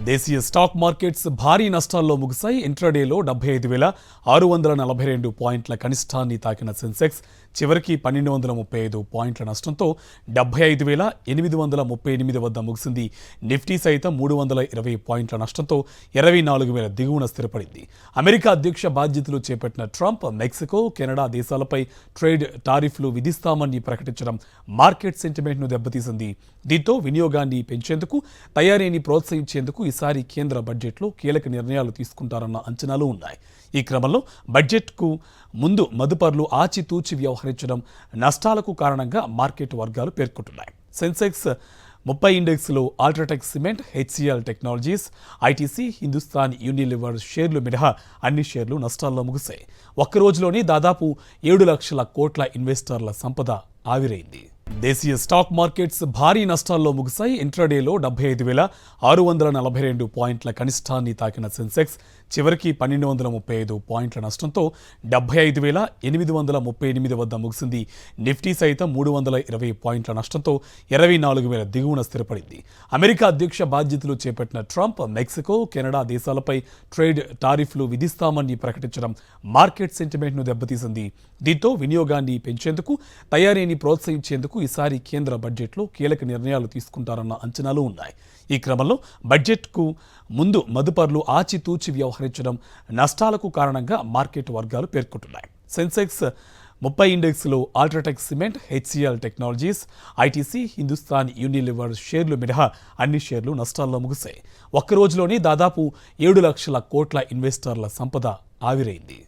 దేశీయ stock markets భారీ నష్టాల్లో ముగిశాయి. ఇంట్రాడేలో 75,642 పాయింట్ల కనిష్టాన్ని తాకిన సెన్సెక్స్ చివరికి 1,235 పాయింట్ల నష్టంతో 75,838 వద్ద ముగిసింది. నిఫ్టీ సైతం 320 పాయింట్ల నష్టంతో 24,000 దిగువన స్థిరపడింది. అమెరికా అధ్యక్ష బాధ్యతలు చేపట్టిన ట్రంప్ మెక్సికో, కెనడా దేశాలపై ట్రేడ్ టారిఫ్లు విధిస్తామని ప్రకటించడం మార్కెట్ సెంటిమెంట్ను దెబ్బతీసింది. దీంతో వినియోగాన్ని పెంచేందుకు, తయారీని ప్రోత్సహించేందుకు ఈసారి కేంద్ర బడ్జెట్లో కీలక నిర్ణయాలు తీసుకుంటారన్న అంచనాలు ఉన్నాయి. ఈ క్రమంలో బడ్జెట్కు ముందు మదుపర్లు ఆచితూచి వ్యవహరించడం నష్టాలకు కారణంగా మార్కెట్ వర్గాలు పేర్కొంటున్నాయి. సెన్సెక్స్ 30 ఇండెక్స్లో UltraTech cement, HCL technologies, ITC, Hindustan Unilever షేర్లు మినహా అన్ని షేర్లు నష్టాల్లో ముగిశాయి. ఒక్క రోజులోనే దాదాపు 7 లక్షల కోట్ల ఇన్వెస్టర్ల సంపద ఆవిరైంది. దేశీయ స్టాక్ మార్కెట్స్ భారీ నష్టాల్లో ముగిశాయి. ఇంట్రాడేలో 75,642 పాయింట్ల కనిష్టాన్ని తాకిన సెన్సెక్స్ చివరికి 1,235 పాయింట్ల నష్టంతో 75,838 వద్ద ముగిసింది. నిఫ్టీ సైతం 320 పాయింట్ల నష్టంతో 24,000 దిగువన స్థిరపడింది. అమెరికా అధ్యక్ష బాధ్యతలు చేపట్టిన ట్రంప్ మెక్సికో, కెనడా దేశాలపై ట్రేడ్ టారిఫ్లు విధిస్తామని ప్రకటించడం మార్కెట్ సెంటిమెంట్ను దెబ్బతీసింది. దీంతో వినియోగాన్ని పెంచేందుకు, తయారీని ప్రోత్సహించేందుకు ఈసారి కేంద్ర బడ్జెట్లో కీలక నిర్ణయాలు తీసుకుంటారన్న అంచనాలు ఉన్నాయి. ఈ క్రమంలో బడ్జెట్కు ముందు మదుపర్లు ఆచితూచి వ్యవహరించడం నష్టాలకు కారణంగా మార్కెట్ వర్గాలు పేర్కొంటున్నాయి. సెన్సెక్స్ 30 ఇండెక్స్లో UltraTech cement, HCL technologies, ITC, Hindustan Unilever షేర్లు మినహా అన్ని షేర్లు నష్టాల్లో ముగిశాయి. ఒక్క రోజులోనే దాదాపు 7 లక్షల కోట్ల ఇన్వెస్టర్ల సంపద ఆవిరైంది.